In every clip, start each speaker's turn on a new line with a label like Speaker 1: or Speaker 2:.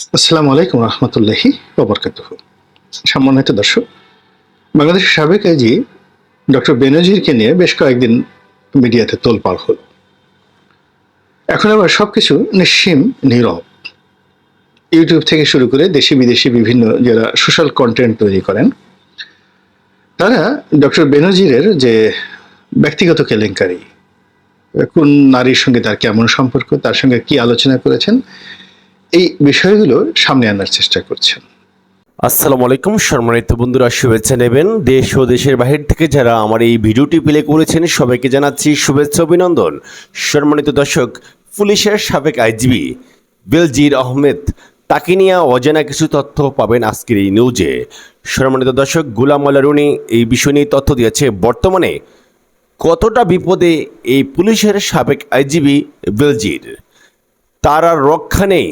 Speaker 1: আসসালামু আলাইকুম রহমতুল্লাহি ওবরকাতুহ। সম্মানিত দর্শক, বাংলাদেশের সাবেক আইজি ডক্টর বেনজিরকে নিয়ে বেশ কয়েকদিন মিডিয়াতে তোলপাড় হলো। এখন আবার সবকিছু নিশ্চিম নীরব। ইউটিউব থেকে শুরু করে দেশি বিদেশি বিভিন্ন যারা সোশ্যাল কন্টেন্ট তৈরি করেন, তারা ডক্টর বেনজিরের যে ব্যক্তিগত কেলেঙ্কারি, কোন নারীর সঙ্গে তার কেমন সম্পর্ক, তার সঙ্গে কি আলোচনা করেছেন, এই বিষয়গুলো সামনে আনার চেষ্টা করছেন।
Speaker 2: আসসালামু আলাইকুম সম্মানিত বন্ধুরা, শুভেচ্ছা নেবেন দেশ ও দেশের বাহির থেকে যারা আমার এই ভিডিওটি প্লে করেছেন সবাইকে জানাচ্ছি শুভেচ্ছা অভিনন্দন। সম্মানিত দর্শক, পুলিশের সাবেক আইজিপি বেলজির আহমেদ, তাকে নিয়ে অজানা কিছু তথ্য পাবেন আজকের এই নিউজে। সম্মানিত দর্শক, গোলাম মাওলা রনি এই বিষয় নিয়ে তথ্য দিয়েছে। বর্তমানে কতটা বিপদে এই পুলিশের সাবেক আইজিপি বেলজির, তার আর রক্ষা নেই।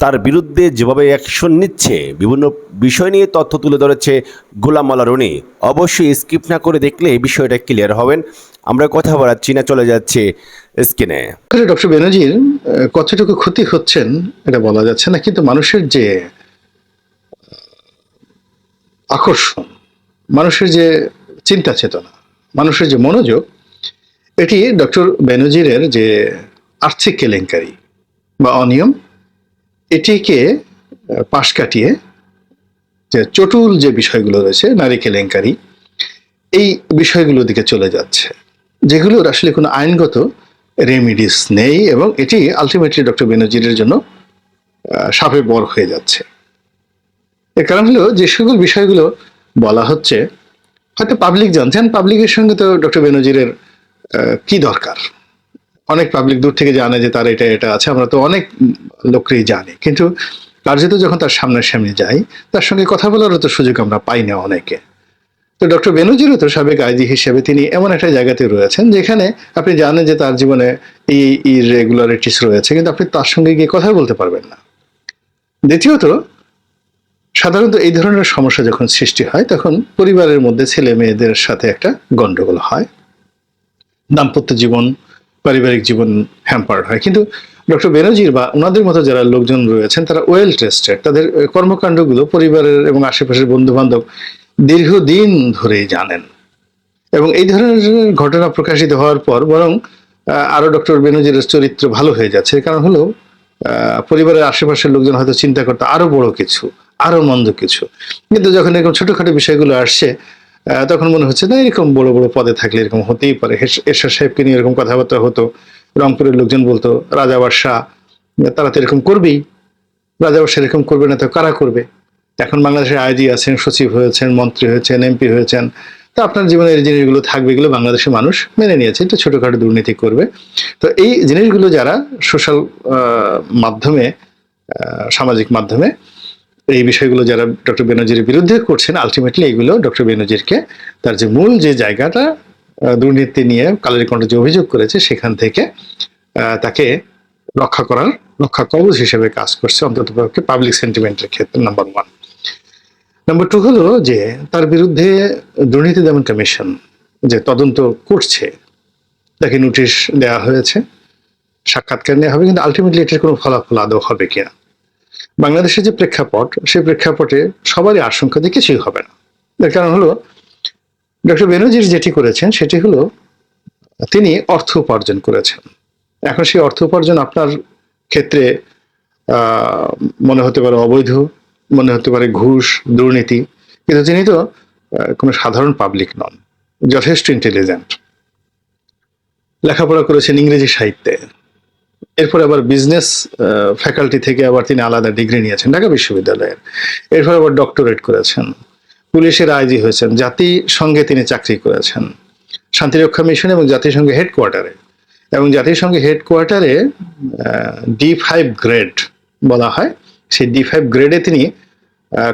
Speaker 2: তার বিরুদ্ধে যেভাবে অ্যাকশন নিচ্ছে, বিভিন্ন বিষয় নিয়ে তথ্য তুলে ধরেছে গোলাম মাওলা রনি। অবশ্যই স্কিপ না করে দেখলে এই বিষয়টা ক্লিয়ার হবেন। আমরা কথা বলাচ্ছি না, চলে যাচ্ছে স্ক্রিনে।
Speaker 1: ডক্টর বেনজির কতটুকু ক্ষতি হচ্ছেন এটা বলা যাচ্ছে না, কিন্তু মানুষের যে আকর্ষণ, মানুষের যে চিন্তা চেতনা, মানুষের যে মনোযোগ, এটি ডক্টর বেনজিরের যে আর্থিক কেলেঙ্কারি বা অনিয়ম, এটিকে পাশ কাটিয়ে যে চটুল যে বিষয়গুলো রয়েছে, নারী কেলেঙ্কারি, এই বিষয়গুলোর দিকে চলে যাচ্ছে, যেগুলোর আসলে কোনো আইনগত রেমিডিস নেই, এবং এটি আলটিমেটলি ডক্টর বেনজিরের জন্য সাপে বর হয়ে যাচ্ছে। এর কারণ হলো যে সকল বিষয়গুলো বলা হচ্ছে, হয়তো পাবলিক জানছেন, পাবলিকের সঙ্গে তো ডক্টর বেনজিরের কি দরকার। অনেক পাবলিক দূর থেকে জানে যে তার এটা এটা আছে, আমরা তো অনেক লোককেই জানি, কিন্তু কার্যত যখন তার সামনাসামনি যাই, তার সঙ্গে কথা বলারও তো সুযোগ আমরা পাই না অনেকে। তো ডক্টর বেনজিরও তো সাবেক আইজি হিসেবে তিনি এমন একটা জায়গাতে রয়েছেন যেখানে আপনি জানেন যে তার জীবনে এই ইরেগুলারিটিস রয়েছে, কিন্তু আপনি তার সঙ্গে গিয়ে কথা বলতে পারবেন না। দ্বিতীয়ত, সাধারণত এই ধরনের সমস্যা যখন সৃষ্টি হয়, তখন পরিবারের মধ্যে ছেলে মেয়েদের সাথে একটা গন্ডগোল হয়, দাম্পত্য জীবন, পারিবারিক জীবন হ্যাম্পার্ড হয়। কিন্তু ডক্টর বেনজির বা ওনাদের মতো যারা লোকজন রয়েছেন, তারা ওয়েল টেস্টেড, তাদের কর্মকাণ্ডগুলো পরিবারের এবং আশেপাশের বন্ধু বান্ধব দীর্ঘদিন ধরেই জানেন, এবং এই ধরনের ঘটনা প্রকাশিত হওয়ার পর বরং আরো ডক্টর বেনজিরের চরিত্র ভালো হয়ে যাচ্ছে। কারণ হলো পরিবারের আশেপাশের লোকজন হয়তো চিন্তা করতো আরো বড় কিছু, আরো মন্দ কিছু, কিন্তু যখন এরকম ছোটখাটো বিষয়গুলো আসছে, তখন মনে হচ্ছে না, এরকম বড় বড় পদে থাকলে এরকম হতেই পারে। এরশাদ সাহেবকে নিয়ে এরকম কথাবার্তা হতো, রংপুরের লোকজন বলতো রাজা বাদশাহ তারা তো এরকম করবেই, রাজা বাদশাহ এরকম করবে না তো কারা করবে। এখন বাংলাদেশের আইজি আছেন, সচিব হয়েছেন, মন্ত্রী হয়েছেন, এমপি হয়েছেন, তা আপনার জীবনে এই জিনিসগুলো থাকবে, এগুলো বাংলাদেশের মানুষ মেনে নিয়েছে, একটু ছোটখাটো দুর্নীতি করবে। তো এই জিনিসগুলো যারা সোশ্যাল মাধ্যমে, সামাজিক মাধ্যমে এই বিষয়গুলো যারা ডক্টর বেনজিরের বিরুদ্ধে করছেন, আলটিমেটলি এগুলো ডক্টর বেনজিরকে তার যে মূল যে জায়গাটা, দুর্নীতি নিয়ে কালের কণ্ঠ যে অভিযোগ করেছে, সেখান থেকে তাকে রক্ষা করার রক্ষা কবচ হিসেবে কাজ করছে, অন্তত পাবলিক সেন্টিমেন্টের ক্ষেত্রে। Number one. নাম্বার টু হলো যে তার বিরুদ্ধে দুর্নীতি দমন কমিশন যে তদন্ত করছে, তাকে নোটিশ দেওয়া হয়েছে, সাক্ষাৎকার নেওয়া হবে, কিন্তু আলটিমেটলি এটার কোনো ফলাফল আদৌ হবে কিনা। বাংলাদেশের যে প্রেক্ষাপট, সেই প্রেক্ষাপটে সবারই আশঙ্কা যে কিছুই হবে না। এর কারণ হলো ডক্টর বেনজির যেটি করেছেন সেটি হলো তিনি অর্থ উপার্জন করেছেন। এখন সেই অর্থ উপার্জন আপনার ক্ষেত্রে মনে হতে পারে অবৈধ, মনে হতে পারে ঘুষ, দুর্নীতি, কিন্তু তিনি তো কোনো সাধারণ পাবলিক নন, যথেষ্ট ইন্টেলিজেন্ট, লেখাপড়া করেছেন ইংরেজি সাহিত্যে, এরপর আবার বিজনেস ফ্যাকাল্টি থেকে আবার তিনি আলাদা ডিগ্রি নিয়েছেন ঢাকা বিশ্ববিদ্যালয়ের, এরপর আবার ডক্টরেট করেছেন, পুলিশের আইজি হয়েছেন, জাতিসংঘে তিনি চাকরি করেছেন, শান্তিরক্ষা মিশন এবং জাতিসংঘ হেডকোয়ার্টারে, এবং জাতিসংঘ হেডকোয়ার্টারে D5 গ্রেড বলা হয়, সেই D5 গ্রেডে তিনি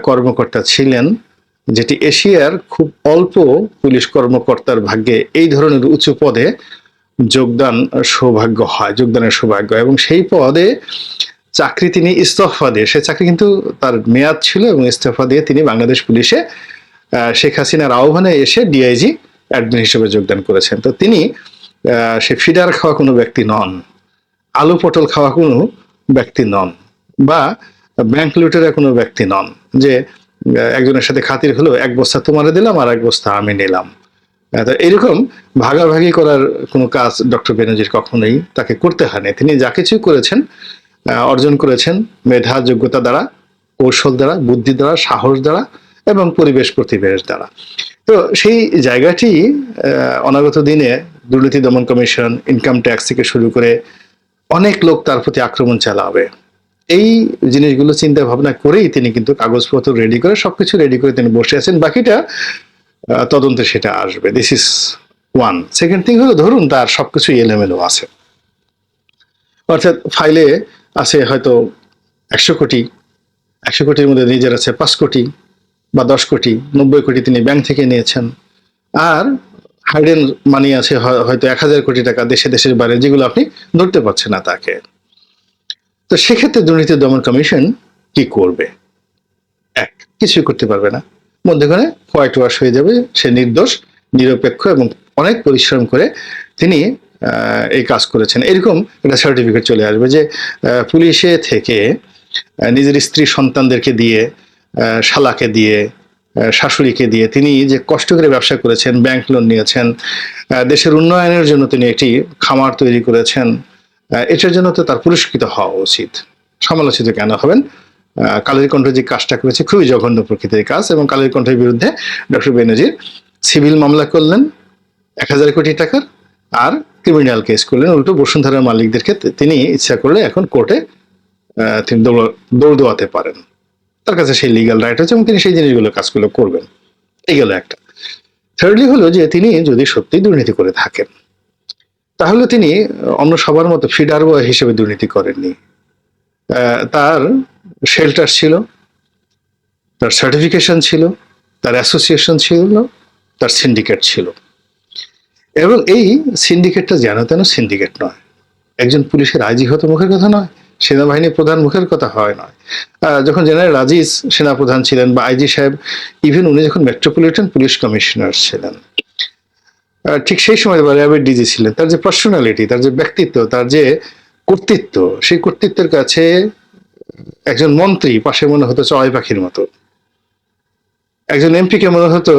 Speaker 1: কর্মকর্তা ছিলেন, যেটি এশিয়ার খুব অল্প পুলিশ কর্মকর্তার ভাগ্যে এই ধরনের উঁচু পদে যোগদান সৌভাগ্য হয়, যোগদানের সৌভাগ্য। এবং সেই পদে চাকরি তিনি ইস্তফা দিয়ে, সে চাকরি কিন্তু তার মেয়াদ ছিল, এবং ইস্তফা দিয়ে তিনি বাংলাদেশ পুলিশে শেখ হাসিনার আহ্বানে এসে ডিআইজি অ্যাডমিন হিসেবে যোগদান করেছেন। তো তিনি সে ফিডার খাওয়া কোনো ব্যক্তি নন, আলু পটল খাওয়া কোনো ব্যক্তি নন, বা ব্যাংক লুটেরা কোনো ব্যক্তি নন যে একজনের সাথে খাতির হলো, এক বস্তা তোমারে দিলাম আর এক বস্তা আমি নিলাম। তো এরকম ভাগাভাগি করার কোনো কাজ ডক্টর বেনজির কখনোই তাকে করতে হয়নি। তিনি যা কিছু করেছেন, অর্জন করেছেন মেধা যোগ্যতা দ্বারা, কৌশল দ্বারা, বুদ্ধি দ্বারা, সাহস দ্বারা এবং পরিবেশ প্রতিবেশ দ্বারা। তো সেই জায়গাটি অনাগত দিনে দুর্নীতি দমন কমিশন, ইনকাম ট্যাক্স থেকে শুরু করে অনেক লোক তার প্রতি আক্রমণ চালাবে। এই জিনিসগুলো চিন্তা ভাবনা করেই তিনি কিন্তু কাগজপত্র রেডি করে সবকিছু রেডি করে তিনি বসে আছেন। বাকিটা তদন্তে সেটা আসবে। This is one. Second thing হলো, ধরুন তার সবকিছু এলোমেলো আছে, অর্থাৎ ফাইলে আছে হয়তো 100 কোটি, 100 কোটির মধ্যে নিজের আছে 5 কোটি বা 10 কোটি, 90 কোটি তিনি ব্যাংক থেকে নিয়েছেন, আর হাইডেন মানি আছে হয়তো 1000 কোটি টাকা দেশে দেশের বাইরে, যেগুলো আপনি ধরতে পারছেন না তাকে। তো সেক্ষেত্রে দুর্নীতি দমন কমিশন কি করবে? এক, কিছুই করতে পারবে না। মধ্যখানে হোয়াইট ওয়াশ হয়ে যাবে, সে নির্দোষ, নিরপেক্ষ এবং অনেক পরিশ্রম করে তিনি এই কাজ করেছেন, এরকম একটা সার্টিফিকেট চলে আসবে যে পুলিশে থেকে নিজের স্ত্রী সন্তানদেরকে দিয়ে, শালাকে দিয়ে, শাশুড়িকে দিয়ে তিনি যে কষ্ট করে ব্যবসা করেছেন, ব্যাংক লোন নিয়েছেন, দেশের উন্নয়নের জন্য তিনি একটি খামার তৈরি করেছেন, এটার জন্য তো তার পুরস্কৃত হওয়া উচিত। সমালোচিত কেন হবেন? কালের কণ্ঠ যে কাজটা করেছে খুবই জঘন্য প্রকৃতির কাজ, এবং কালের কণ্ঠের বিরুদ্ধে ডক্টর বেনজির সিভিল মামলা করলেন 1000 কোটি টাকার, আর ক্রিমিনাল কেস করলেন উল্টো বসুন্ধরার মালিকদেরকে। তিনি ইচ্ছা করলে এখন কোর্টে তিনি দৌড় দেওয়াতে পারেন, তার কাছে সেই লিগ্যাল রাইট আছে এবং তিনি সেই জিনিসগুলো কাজগুলো করবেন। এই গেল একটা। থার্ডলি হলো যে তিনি যদি সত্যি দুর্নীতি করে থাকেন, তাহলে তিনি অন্য সবার মতো ফিডার বয় হিসেবে দুর্নীতি করেননি। তার শেল্টার ছিল, তার সার্টিফিকেশন ছিল, তার অ্যাসোসিয়েশন ছিল, তার সিন্ডিকেট ছিল, এবং এই সিন্ডিকেটটা যেন তেন সিন্ডিকেট নয়। একজন পুলিশের আইজি হতে মুখের কথা নয়, সেনাবাহিনী প্রধান মুখের কথা হয় নয়। যখন জেনারেল আজিজ সেনাপ্রধান ছিলেন বা আইজি সাহেব, ইভেন উনি যখন মেট্রোপলিটন পুলিশ কমিশনার ছিলেন, ঠিক সেই সময় র্যাবের ডিজি ছিলেন, তার যে পার্সোনালিটি, তার যে ব্যক্তিত্ব, তার যে কর্তৃত্ব, সেই কর্তৃত্বের কাছে একজন মন্ত্রী পাশে মনে হতো চড়াই পাখির মতো, একজন এমপিকে মনে হতো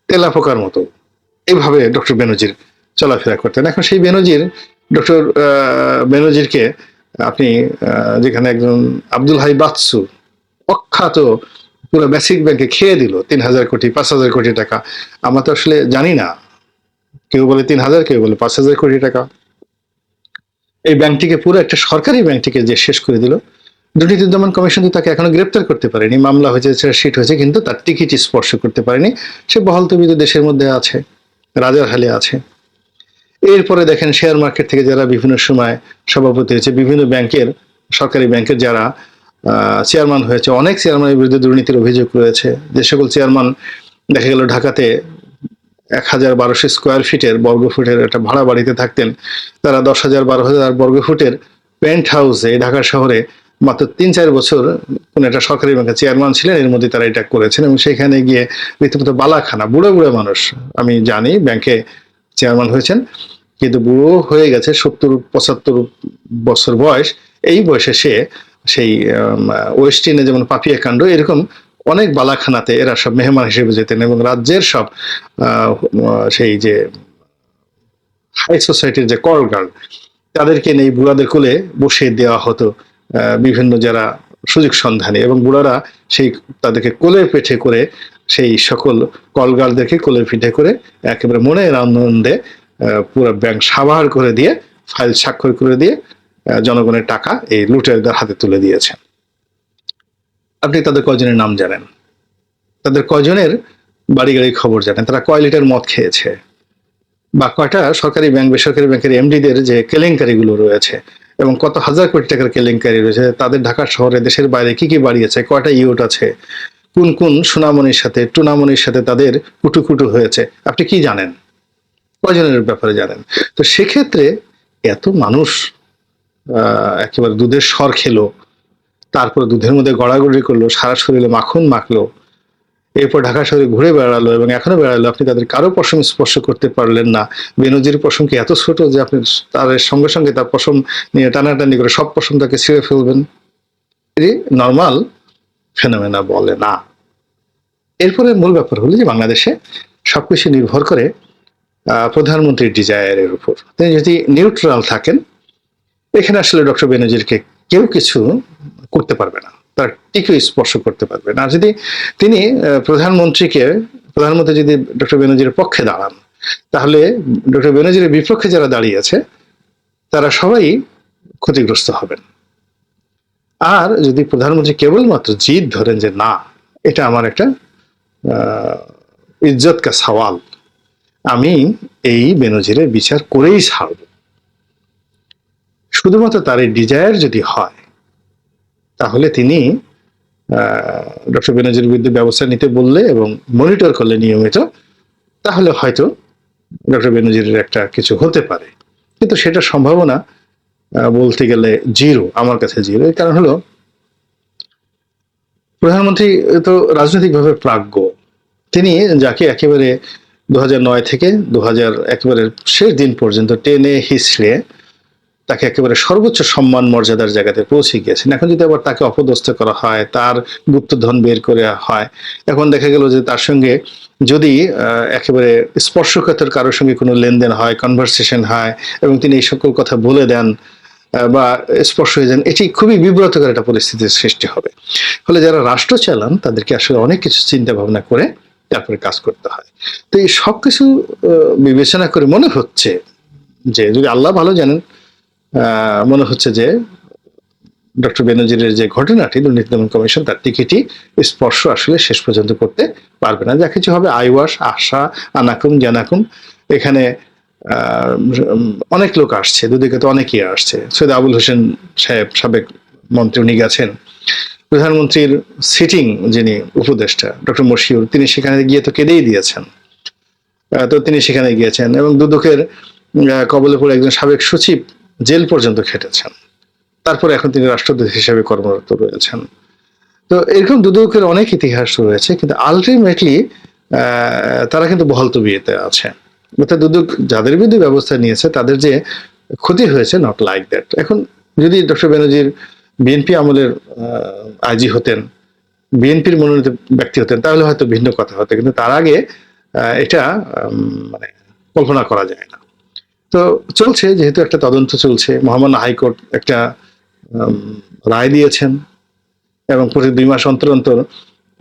Speaker 1: তেলাপোকার মতো। এইভাবে ডক্টর বেনজির চলাফেরা করতেন। এখন সেই ডক্টর বেনজিরকে আপনি যেখানে একজন আব্দুল হাই বাচ্চু অখ্যাত পুরো বেসিক ব্যাংকে খেয়ে দিল 3000 কোটি, 5000 কোটি টাকা। আমরা তো আসলে জানি না, কেউ বলে 3000, কেউ বলে 5000 কোটি টাকা। এই ব্যাংকটিকে, পুরো একটা সরকারি ব্যাংকটিকে যে শেষ করে দিল। দুর্নীতি দমন কমিশন তো তাকে এখনো গ্রেপ্তার করতে পারেনি, মামলা হয়েছে, চার্জশিট হয়েছে, কিন্তু তার টিকিট স্পর্শ করতে পারেনি। সে বহালতবিত দেশের মধ্যে আছে, রাজার হালে আছে। এরপরে দেখেন শেয়ার মার্কেট থেকে যারা বিভিন্ন সময় সভাপতি হয়েছে, বিভিন্ন ব্যাংকের, সরকারি ব্যাংকের যারা চেয়ারম্যান হয়েছে, অনেক চেয়ারম্যানের বিরুদ্ধে দুর্নীতির অভিযোগ রয়েছে। যে সকল চেয়ারম্যান দেখা গেল ঢাকাতে 1012 স্কোয়ার ফিটের, বর্গ ফুটের একটা ভাড়া বাড়িতে থাকতেন, তারা 10,000 12,000 বর্গ ফুটের পেন্ট হাউসে ঢাকা শহরে মাত্র 3-4 বছর কোন একটা সরকারি ব্যাংকের চেয়ারম্যান ছিলেন, এর মধ্যে তারা এটা করেছেন। এবং সেখানে গিয়ে রীতিমতো বালাখানা, বুড়ো বুড়ো মানুষ, আমি জানি ব্যাংকে চেয়ারম্যান হয়েছেন, কিন্তু বুড়ো হয়ে গেছে, 70-75 বছর বয়স। এই বয়সে সে সেই ওয়েস্ট ইন্ডিজে যেমন পাপিয়া কাণ্ড, এরকম অনেক বালাখানাতে এরা সব মেহমান হিসেবে যেতেন, এবং রাজ্যের সব সেই যে হাই সোসাইটির যে কল গার্ল, তাদেরকে নিয়ে বুড়াদের কোলে বসিয়ে দেওয়া হতো বিভিন্ন যারা সুযোগ সন্ধানী, এবং বুড়ারা সেই তাদেরকে কোলে পিঠে করে, সেই সকল কলগার্লদেরকে কোলে পিঠে করে একেবারে মনের আনন্দে পুরো ব্যাংক সাবাহার করে দিয়ে, ফাইল স্বাক্ষর করে দিয়ে জনগণের টাকা এই লুটেরদের হাতে তুলে দিয়েছেন। আপনি তাদের কয়জনের নাম জানেন? তাদের কয়জনের বাড়ি গাড়ি খবর জানেন? তারা কয় লিটার মদ খেয়েছে? বা কয়টা সরকারি ব্যাংক, বেসরকারি ব্যাংকের এমডিদের যে কেলেঙ্কারিগুলো রয়েছে, এবং কত হাজার কোটি টাকার কেলেঙ্কারি রয়েছে, তাদের ঢাকা শহরে, দেশের বাইরে কি কি বাড়ি আছে, কয়টা ইউট আছে, কোন কোন সোনামণির সাথে, টুনামণির সাথে তাদের কুটুকুটু হয়েছে, আপনি কি জানেন? কয়জনের ব্যাপারে জানেন? তো সেক্ষেত্রে এত মানুষ একেবারে দুধের স্বর খেলো, তারপর দুধের মধ্যে গড়াগড়ি করলো, সারা শরীরে মাখন মাখলো, এরপর ঢাকা শহরে ঘুরে বেড়ালো এবং এখনো বেড়ালো, আপনি তাদের কারো পশম স্পর্শ করতে পারলেন না। বেনজির পশম কি এত ছোট যে আপনি তার সঙ্গে সঙ্গে তার পশম নিয়ে টানাটানি করে সব পশম তাকে ছিঁড়ে ফেলবেন? নর্মাল ফেনোমেনা বলে না। এরপরে মূল ব্যাপার হলো যে বাংলাদেশে সবকিছু নির্ভর করে প্রধানমন্ত্রীর ডিজায়ারের উপর। তিনি যদি নিউট্রাল থাকেন, এখানে আসলে ডক্টর বেনজিরকে কেউ কিছু করতে পারবে না, তার টিকে স্পর্শ করতে পারবে না। আর যদি তিনি প্রধানমন্ত্রী যদি ডক্টর বেনজিরের পক্ষে দাঁড়ান, তাহলে ডক্টর বেনজিরের বিপক্ষে যারা দাঁড়িয়েছে তারা সবাই ক্ষতিগ্রস্ত হবেন। আর যদি প্রধানমন্ত্রী কেবলমাত্র জিদ ধরেন যে না, এটা আমার একটা ইজ্জত কা সওয়াল, আমি এই বেনজিরের বিচার করেই ছাড়ব, শুধুমাত্র তার এই ডিজায়ার যদি হয়, তাহলে তিনি ডক্টর বেনজির বিরুদ্ধে ব্যবস্থা নিতে বললে এবং মনিটর করলে নিয়মিত, তাহলে হয়তো ডক্টর বেনজিরের একটা কিছু হতে পারে। কিন্তু সেটা সম্ভাবনা বলতে গেলে জিরো, আমার কাছে জিরো। এর কারণ হলো প্রধানমন্ত্রী তো রাজনৈতিকভাবে প্রাজ্ঞ। তিনি যাকে একেবারে 2009 থেকে 2000 একেবারে শেষ দিন পর্যন্ত টেনে হিসড়ে তাকে একেবারে সর্বোচ্চ সম্মান মর্যাদার জায়গাতে পৌঁছে গিয়েছেন, এখন যদি আবার তাকে অপদস্থ করা হয়, তার গুপ্তধন বের করে হয়, এখন দেখা গেল যে তার সঙ্গে যদি একেবারে স্পর্শকাতর কারোর সঙ্গে কোনো লেনদেন হয়, কনভারসেশন হয়, এবং তিনি এই সকল কথা বলে দেন বা স্পর্শ হয়ে যান, এটি খুবই বিব্রতকর একটা পরিস্থিতির সৃষ্টি হবে। ফলে যারা রাষ্ট্র চালান তাদেরকে আসলে অনেক কিছু চিন্তা ভাবনা করে তারপরে কাজ করতে হয়। তো এই সব কিছু বিবেচনা করে মনে হচ্ছে যে, যদি আল্লাহ ভালো জানেন, মনে হচ্ছে যে ডক্টর বেনজিরের যে ঘটনাটি, দুর্নীতি দমন কমিশন তার টিকিটই স্পর্শ আসলে শেষ পর্যন্ত করতে পারবে না। যা কিছু হবে আইওয়াস, আশা, আনাকুম, জানাকুম। এখানে অনেক লোক আসছে, দুদিকে তো অনেকেই আসছে। সৈয়দ আবুল হোসেন সাহেব, সাবেক মন্ত্রী, উনি গেছেন। প্রধানমন্ত্রীর সিটিং যিনি উপদেষ্টা ডক্টর মশিউর, তিনি সেখানে গিয়ে তো কেঁদেই দিয়েছেন। তো তিনি সেখানে গিয়েছেন এবং দুদকের কবলে পড়ে একজন সাবেক সচিব জেল পর্যন্ত খেটেছেন। তারপরে এখন তিনি রাষ্ট্রদূত হিসেবে কর্মরত রয়েছেন। তো এরকম দুদকের অনেক ইতিহাস রয়েছে, কিন্তু আলটিমেটলি তারা কিন্তু বহাল তবিয়তে আছে। অর্থাৎ দুদক যাদের বিরুদ্ধে ব্যবস্থা নিয়েছে তাদের যে ক্ষতি হয়েছে, নট লাইক দ্যাট। এখন যদি ডক্টর বেনজির বিএনপি আমলের আইজি হতেন, বিএনপির মনোনীত ব্যক্তি হতেন, তাহলে হয়তো ভিন্ন কথা হতো, কিন্তু তার আগে এটা মানে কল্পনা করা যায় না। তো চলছে, যেহেতু একটা তদন্ত চলছে, মহামান্য হাইকোর্ট একটা রায় দিয়েছেন এবং প্রতি 2 মাস অন্তর অন্তর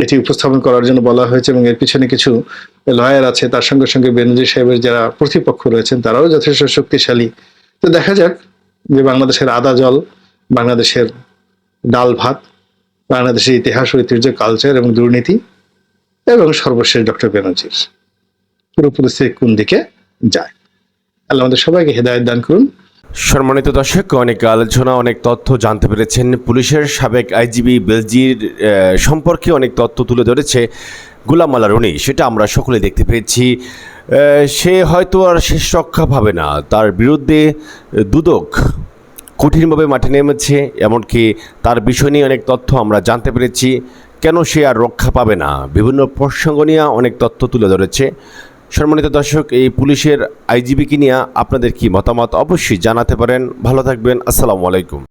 Speaker 1: এটি উপস্থাপন করার জন্য বলা হয়েছে, এবং এর পিছনে কিছু লয়ার আছে, তার সঙ্গে সঙ্গে বেনজির সাহেবের যারা প্রতিপক্ষ রয়েছেন তারাও যথেষ্ট শক্তিশালী। তো দেখা যাক যে বাংলাদেশের আদা জল, বাংলাদেশের ডাল ভাত, বাংলাদেশের ইতিহাস, ঐতিহ্য, কালচার এবং দুর্নীতি, এবং সর্বশেষ ডক্টর বেনজির, পুরো পরিস্থিতি কোন দিকে যায়। আল্লাহ আমাদের সবাইকে হেদায়েত দান করুন।
Speaker 2: সম্মানিত দর্শক, অনেক আলোচনা, অনেক তথ্য জানতে পেরেছেন। পুলিশের সাবেক আইজিবি বেনজির সম্পর্কে অনেক তথ্য তুলে ধরেছে গোলাম মাওলা রনি, সেটা আমরা সকলে দেখতে পেয়েছি। সে হয়তো আর শেষ রক্ষা পাবে না, তার বিরুদ্ধে দুদক কঠিনভাবে মাঠে নেমেছে, এমনকি তার বিষয় নিয়ে অনেক তথ্য আমরা জানতে পেরেছি। কেন সে আর রক্ষা পাবে না, বিভিন্ন প্রসঙ্গ নিয়ে অনেক তথ্য তুলে ধরেছে। সম্মানিত দর্শক, এই পুলিশের আইজিবিকে নিয়ে আপনাদের কি মতামত অবশ্যই জানাতে পারেন। ভালো থাকবেন। আসসালামু আলাইকুম।